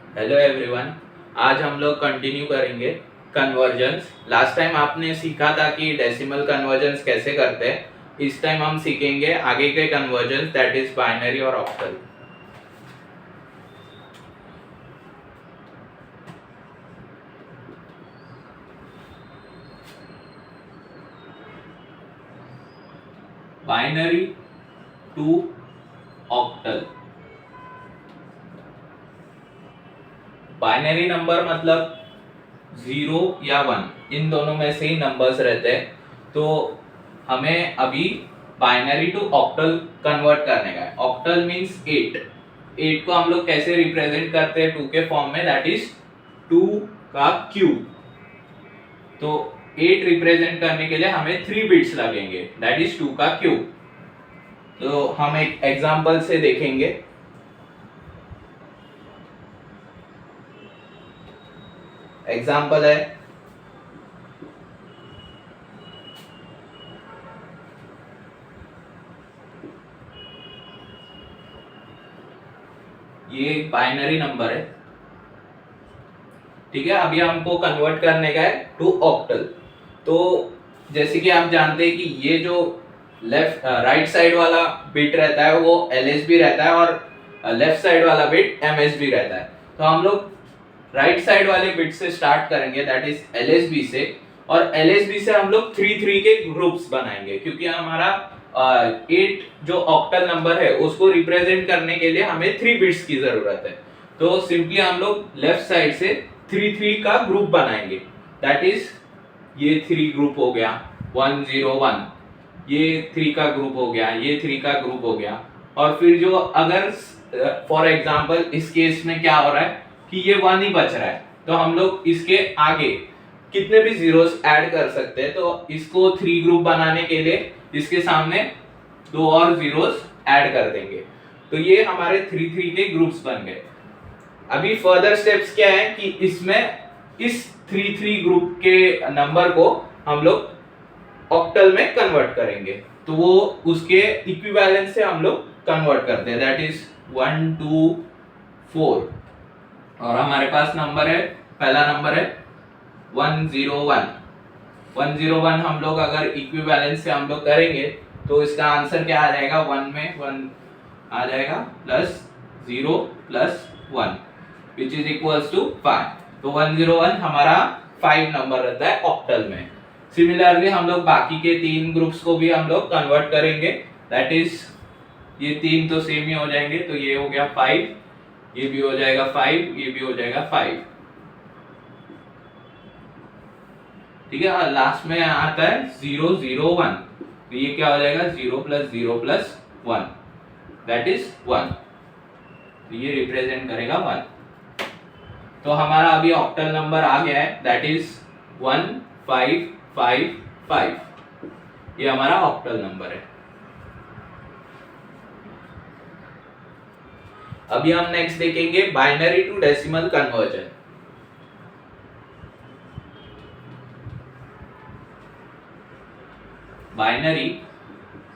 Hello everyone. आज हम लोग कंटिन्यू करेंगे कन्वर्जन्स। लास्ट टाइम आपने सीखा था कि डेसिमल कन्वर्जन्स कैसे करते हैं। इस टाइम हम सीखेंगे आगे के कन्वर्जन्स, दैट इज बाइनरी और octal. Binary to octal. Binary number मतलब 0 या 1, इन दोनों में से ही नंबर्स रहते हैं। तो हमें अभी बाइनरी टू ऑक्टल कन्वर्ट करने का है। Octal means 8। 8 को हम लोग कैसे रिप्रेजेंट करते हैं 2 के फॉर्म में, दैट इज 2 का क्यूब। तो 8 रिप्रेजेंट करने के लिए हमें 3 बिट्स लगेंगे, दैट इज 2 का क्यूब। तो हम एक एग्जांपल से देखेंगे। एग्जांपल है ये एक बाइनरी नंबर है, ठीक है। अभी हमको कन्वर्ट करने का है टू ऑक्टल। तो जैसे कि आप जानते हैं कि ये जो राइट साइड वाला बिट रहता है वो LSB रहता है और लेफ्ट साइड वाला बिट MSB रहता है। तो हम लोग राइट साइड वाले बिट से स्टार्ट करेंगे, दैट इज LSB से। और LSB से हम लोग 3 के ग्रुप्स बनाएंगे, क्योंकि हमारा 8 जो ऑक्टल नंबर है उसको रिप्रेजेंट करने के लिए हमें 3 बिट्स की जरूरत है। तो सिंपली हम लोग लेफ्ट साइड से 3 का ग्रुप बनाएंगे, दैट इज ये 3 ग्रुप हो गया 1 0 1, ये 3 का ग्रुप हो गया, ये 3 का ग्रुप हो गया। और फिर जो अगर फॉर एग्जांपल इस केस में क्या हो रहा है कि ये 1 ही बच रहा है, तो हम लोग इसके आगे कितने भी जीरोस ऐड कर सकते हैं। तो इसको 3 ग्रुप बनाने के लिए इसके सामने 2 और जीरोस ऐड कर देंगे। तो ये हमारे 3 के ग्रुप्स बन गए। अभी फर्दर स्टेप्स क्या है कि इसमें इस 3 ग्रुप के नंबर को हम लोग ऑक्टल में कन्वर्ट करेंगे। तो वो उसके इक्विवेलेंट से हम लोग कन्वर्ट करते हैं, दैट इज 1 2 4। और हमारे पास नंबर है, पहला नंबर है 101। 101 हम लोग अगर इक्विवेलेंस से हम लोग करेंगे तो इसका आंसर क्या आ जाएगा, 1 में 1 आ जाएगा plus 0 plus 1 which is equals to 5। तो 101 हमारा 5 नंबर रहता है ऑक्टल में। सिमिलरली हम लोग बाकी के 3 ग्रुप्स को भी हम लोग कन्वर्ट करेंगे, दैट इज ये 3 तो सेम ही हो जाएंगे। तो ये हो गया 5, ये भी हो जाएगा 5, ये भी हो जाएगा 5, ठीक है। और लास्ट में आता है 0 0 1, तो ये क्या हो जाएगा 0 प्लस 0 प्लस 1, दैट इज 1। तो ये रिप्रेजेंट करेगा 1। तो हमारा अभी ऑक्टल नंबर आ गया है, दैट इज 1 5 5 5। ये हमारा ऑक्टल नंबर है। अभी हम नेक्स्ट देखेंगे binary to decimal conversion. Binary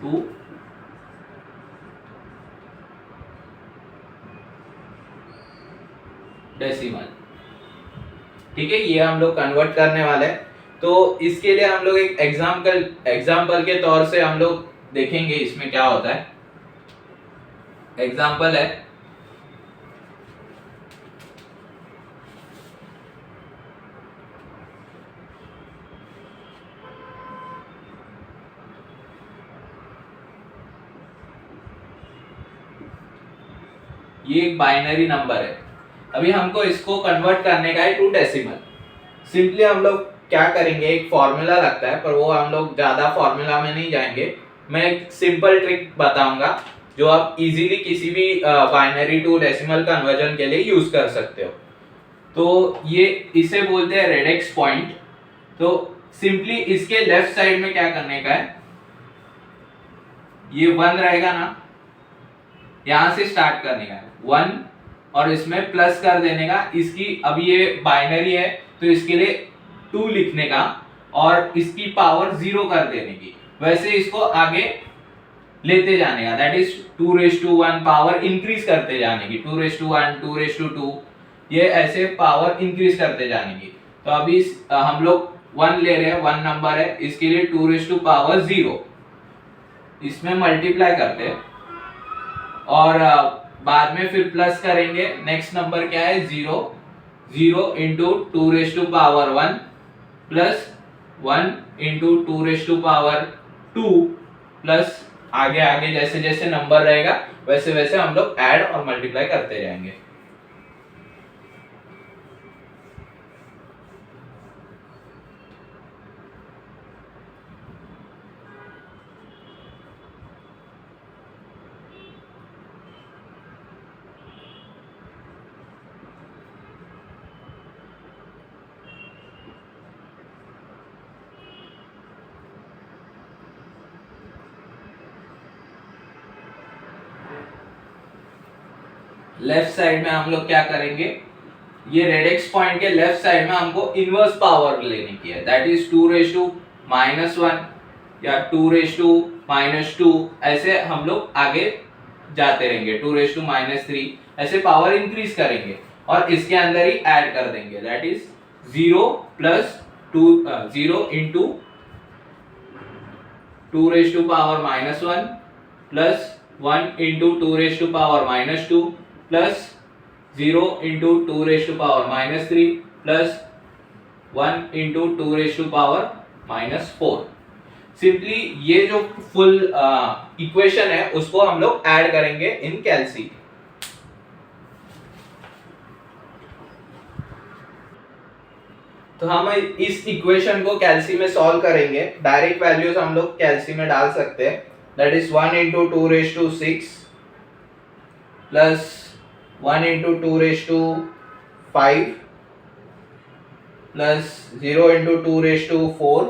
to decimal, ठीक है। ये हम लोग कन्वर्ट करने वाले हैं। तो इसके लिए हम लोग एक एग्जाम्पल के तौर से हम लोग देखेंगे इसमें क्या होता है। एग्जाम्पल है ये एक बाइनरी नंबर है। अभी हमको इसको कन्वर्ट करने का है टू डेसिमल। सिंपली हम लोग क्या करेंगे, एक फॉर्मूला लगता है, पर वो हम लोग ज्यादा फॉर्मूला में नहीं जाएंगे। मैं एक सिंपल ट्रिक बताऊंगा जो आप इजीली किसी भी बाइनरी टू डेसिमल कन्वर्जन के लिए यूज कर सकते हो। तो ये इसे बोलते हैं रेडिक्स पॉइंट। तो सिंपली इसके लेफ्ट साइड में क्या करने का है, ये 1 रहेगा ना, यहां से स्टार्ट करने का 1 और इसमें प्लस कर देने का। इसकी अभी ये बाइनरी है तो इसके लिए 2 लिखने का और इसकी पावर 0 कर देने की। वैसे इसको आगे लेते जाने का, that is 2 raised to 1, power increase करते जाने की, 2 raised to 1 2 raised to 2। ये ऐसे पावर इंक्रीज करते जाएंगे। तो अभी हम लोग 1 ले रहे हैं, 1 नंबर है, इसके लिए 2⁻⁴ इसमें मल्टीप्लाई करते हैं और बाद में फिर प्लस करेंगे। नेक्स्ट नंबर क्या है 0 इंटू 2⁻1 प्लस 1 इंटू 2⁻2 प्लस आगे आगे जैसे जैसे नंबर रहेगा वैसे वैसे हम लोग ऐड और मल्टीप्लाई करते जाएंगे। लेफ्ट साइड में हम लोग क्या करेंगे, ये रेडिक्स पॉइंट के लेफ्ट साइड में हमको इनवर्स पावर लेने की है, दैट इज 2⁻⁻1 या 2⁻⁻2, ऐसे हम लोग आगे जाते रहेंगे। 2⁻⁻3 ऐसे पावर इंक्रीज करेंगे और इसके अंदर ही ऐड कर देंगे, that is 0 plus 0 into 2⁻⁻1 plus 1 into 2⁻⁻2 plus 0 into 2⁻⁻3 plus 1 into 2⁻⁻4। Simply ये जो फुल इक्वेशन है उसको हम लोग ऐड करेंगे इन कैलसी। तो हम इस इक्वेशन को कैलसी में सॉल्व करेंगे। डायरेक्ट वैल्यूज हम लोग कैलसी में डाल सकते हैं, that is 1 into 2⁻6 plus 1 into 2⁻5 plus 0 into 2⁻4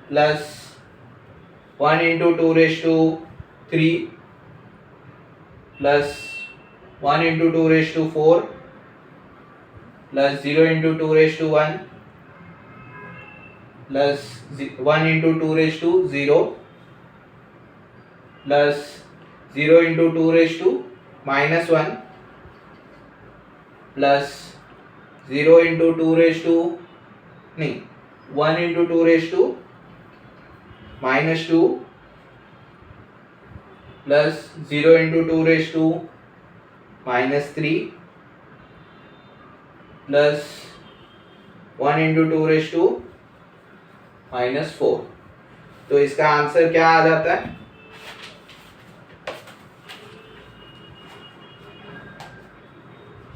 plus 1 into 2⁻3 plus 1 into 2⁻4 plus 0 into 2⁻1 plus 1 into 2⁻0 plus 0 into 2⁻⁻1 plus 0 into 1 into 2⁻⁻2 plus 0 into 2⁻⁻3 plus 1 into 2⁻⁻4। तो इसका आंसर क्या आ जाता है,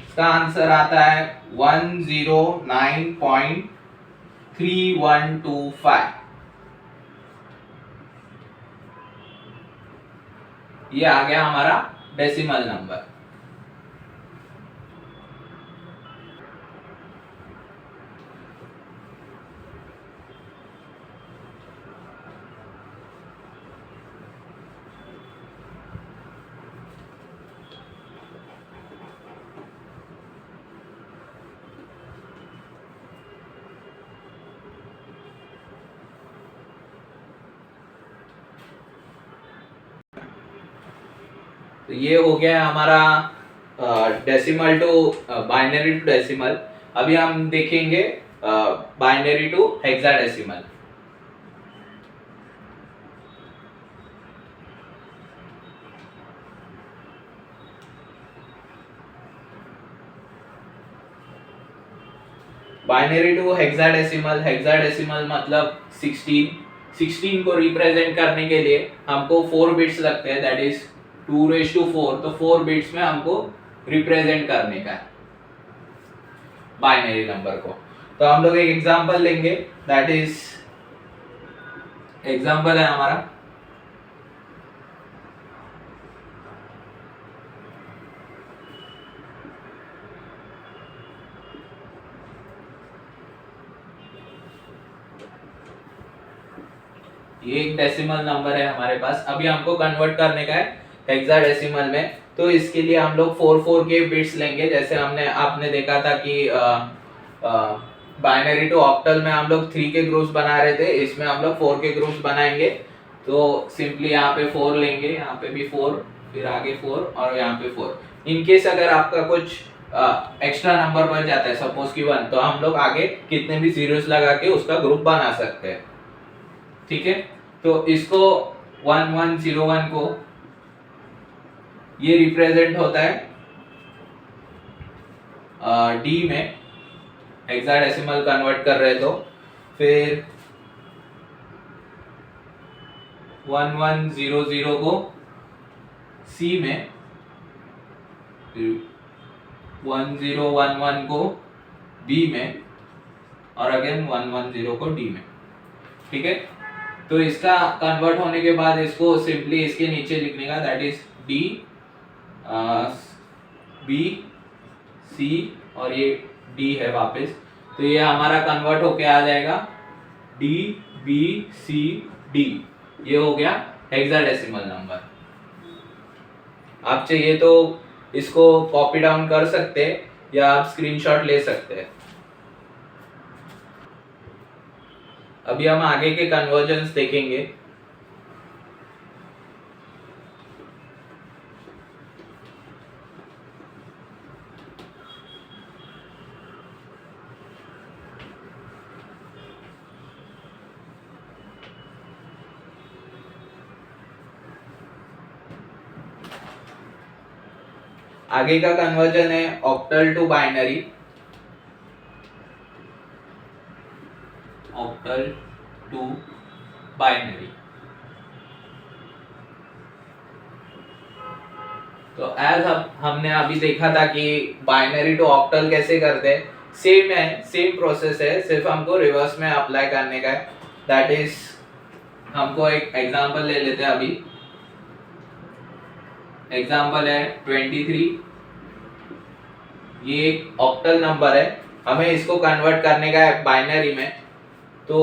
इसका आंसर आता है 109.3125। ये आ गया हमारा डेसिमल नंबर। तो ये हो गया हमारा decimal to binary to decimal. अभी हम देखेंगे binary to hexadecimal. Binary to hexadecimal, hexadecimal मतलब 16 को रिप्रेजेंट करने के लिए हमको 4 बिट्स लगते हैं, दैट इज 2⁴। तो 4 बिट्स में हमको रिप्रेजेंट करने का है बाइनरी नंबर को। तो हम लोग एक एग्जांपल लेंगे, दैट इज एग्जांपल है हमारा ये एक डेसिमल नंबर है हमारे पास। अभी हमको कन्वर्ट करने का है हेक्साडेसिमल में, तो इसके लिए हम लोग 4 के बिट्स लेंगे। जैसे आपने देखा था कि बाइनरी टू ऑक्टल में हम लोग 3 के ग्रुप्स बना रहे थे, इसमें हम लोग 4 के ग्रुप्स बनाएंगे। तो सिंपली यहाँ पे 4 लेंगे, यहाँ पे भी 4, फिर आगे 4 और यहाँ पे 4। इन केस अगर आपका कुछ एक्स्ट्रा नंबर बन जाता है सपोज कि 1, तो हम लोग आगे कितने भी जीरोस लगा के उसका ग्रुप बना सकते हैं। ठीक है, तो इसको 1101 को ये रिप्रेजेंट होता है डी में, हेक्साडेसिमल कन्वर्ट कर रहे तो फिर 1100 को सी में, फिर 1011 को बी में और अगेन 110 को डी में। ठीक है, तो इसका कन्वर्ट होने के बाद इसको सिंपली इसके नीचे लिखने का, that is D B C और ये डी है वापस, तो ये हमारा कन्वर्ट होके आ जाएगा डी बी सी डी। ये हो गया हेक्साडेसिमल नंबर। आप चाहिए तो इसको कॉपी डाउन कर सकते हैं या आप स्क्रीनशॉट ले सकते हैं। अभी हम आगे के कन्वर्जन्स देखेंगे। आगे का कन्वर्जन है octal to binary. Octal to binary, तो एज हमने अभी देखा था कि बाइनरी टू ऑक्टल कैसे करते हैं, सेम है, सेम प्रोसेस है, सिर्फ हमको रिवर्स में अप्लाई करने का है। दैट इज, हमको एक एग्जांपल ले लेते हैं अभी। एग्जांपल है 23, ये एक ऑक्टल नंबर है, हमें इसको कन्वर्ट करने का है बाइनरी में। तो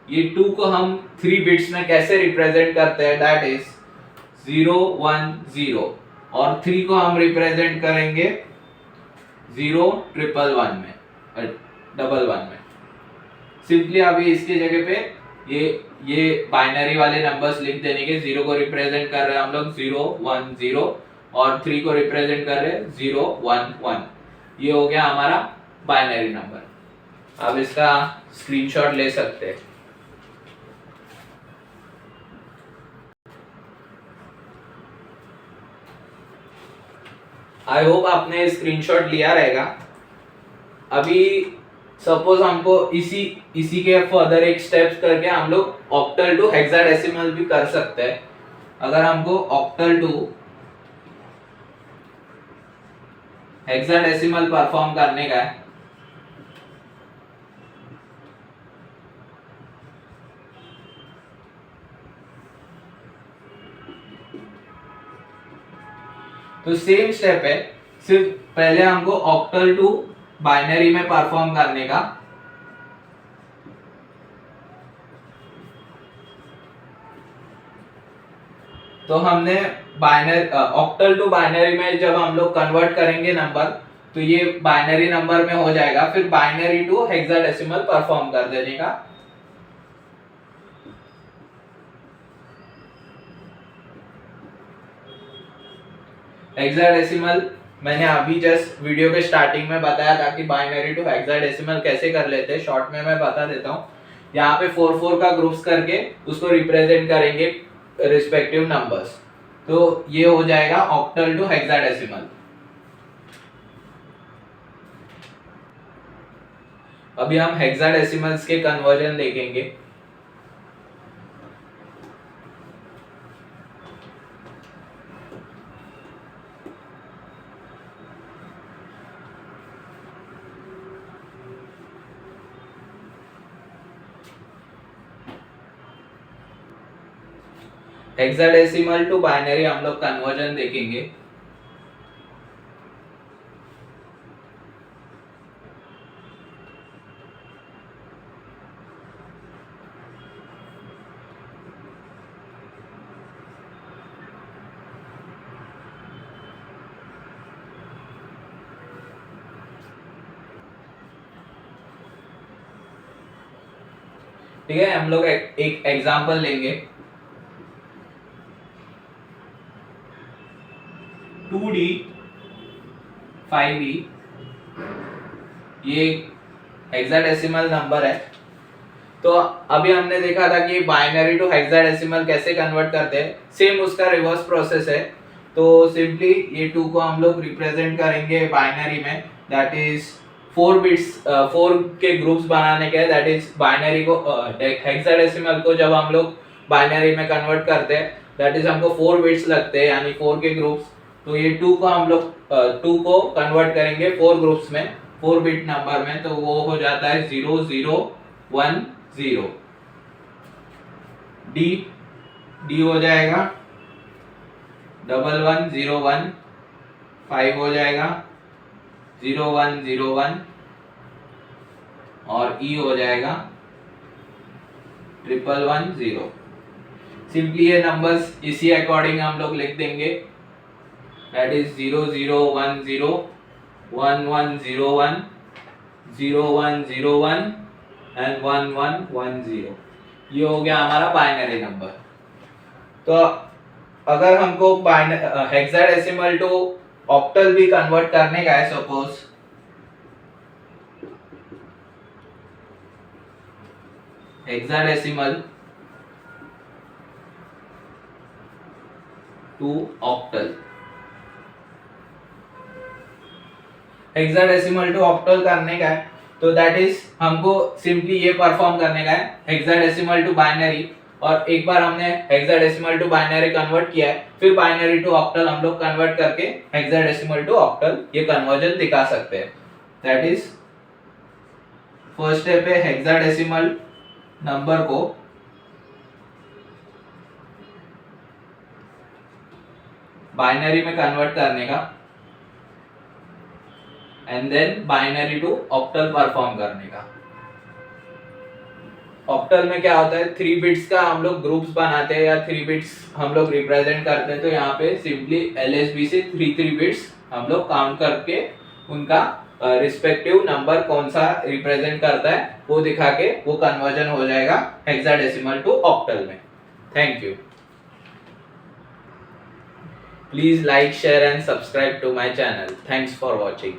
ये 2 को हम 3 बिट्स में कैसे रिप्रेजेंट करते हैं, दैट इज 0 1 0, और 3 को हम रिप्रेजेंट करेंगे 0 1 1 में, 1 में। सिंपली अभी इसकी जगह पे ये बाइनरी वाले नंबर्स लिख देने के, 0 को रिप्रेजेंट कर रहे हैं हम लोग 0 1 0 और 3 को रिप्रेजेंट कर रहे हैं 0 1 1। ये हो गया हमारा बाइनरी नंबर। अब इसका स्क्रीनशॉट ले सकते हैं। आई होप आपने स्क्रीनशॉट लिया रहेगा। अभी सपोज हमको इसी के फर्दर एक स्टेप्स करके हम लोग ऑक्टल टू हेक्साडेसिमल भी कर सकते हैं। अगर हमको ऑक्टल टू हेक्साडेसिमल परफॉर्म करने का है, तो सेम स्टेप है, सिर्फ पहले हमको ऑक्टल टू बाइनरी में परफॉर्म करने का। तो हमने ऑक्टल टू बाइनरी में जब हम लोग कन्वर्ट करेंगे नंबर, तो ये बाइनरी नंबर में हो जाएगा, फिर बाइनरी टू हेक्साडेसिमल परफॉर्म कर देने का। हेक्साडेसिमल मैंने अभी जस्ट वीडियो के स्टार्टिंग में बताया था कि बाइनरी टू हेक्साडेसिमल कैसे कर लेते हैं, शॉर्ट में मैं बता देता हूँ। यहाँ पे 4 का ग्रुप्स करके उसको रिप्रेजेंट करेंगे रिस्पेक्टिव नंबर्स, तो ये हो जाएगा ऑक्टल टू हेक्साडेसिमल। अभी हम हेक्साडेसिमल्स के कन्वर्जन देखेंगे। हेक्साडेसिमल टू बाइनरी हम लोग कन्वर्जन देखेंगे। ठीक है, हम लोग एक एग्जांपल लेंगे। 2D 5e, ये हेक्साडेसिमल नंबर है। तो अभी हमने देखा था कि बाइनरी टू हेक्साडेसिमल कैसे कन्वर्ट करते हैं, सेम उसका रिवर्स प्रोसेस है। तो सिंपली ये 2 को हम लोग रिप्रेजेंट करेंगे बाइनरी में, दैट इज 4 बिट्स, 4 के ग्रुप्स बनाने के, दैट इज बाइनरी को हेक्साडेसिमल को जब हम लोग बाइनरी में कन्वर्ट करते हैं दैट इज हमको 4 बिट्स लगते हैं, यानी 4 के ग्रुप्स। तो ये 2 को हम लोग 2 को कन्वर्ट करेंगे 4 ग्रुप्स में, 4 बिट नंबर में, तो वो हो जाता है 0 0 1 0। डी हो जाएगा 1 1 0 1, 5 हो जाएगा 0 1 0 1, और ई हो जाएगा 1 1 1 0। सिंपली ये नंबर्स इसी अकॉर्डिंग हम लोग लिख देंगे, दैट इज 0 0 1 0 1 1 0 1 0 1 0 1 एंड 1 1 1 0। ये हो गया हमारा बाइनरी नंबर। तो अगर हमको हेक्साडेसिमल टू ऑक्टल भी कन्वर्ट करने का है, suppose hexadecimal to octal, hexadecimal to octal करने का है, तो दैट इज हमको सिंपली ये परफॉर्म करने का है, हेक्साडेसिमल टू बाइनरी। और एक बार हमने हेक्साडेसिमल टू बाइनरी कन्वर्ट किया है, फिर बाइनरी टू ऑक्टल हम लोग कन्वर्ट करके हेक्साडेसिमल टू ऑक्टल ये कन्वर्जन दिखा सकते हैं। दैट इज फर्स्ट स्टेप है हेक्साडेसिमल नंबर को बाइनरी में कन्वर्ट करने का, and then binary to octal perform करने का। ऑक्टल में क्या होता है, 3 बिट्स का हम लोग ग्रुप्स बनाते हैं या 3 बिट्स हम लोग रिप्रेजेंट करते हैं, तो यहाँ पे सिंपली LSB से 3 बिट्स हम लोग काउंट करके उनका रिस्पेक्टिव नंबर कौन सा रिप्रेजेंट करता है वो दिखा के वो कन्वर्जन हो जाएगा हेक्साडेसिमल टू ऑक्टल में। Thank you. Please like, share and subscribe to my channel. Thanks for watching.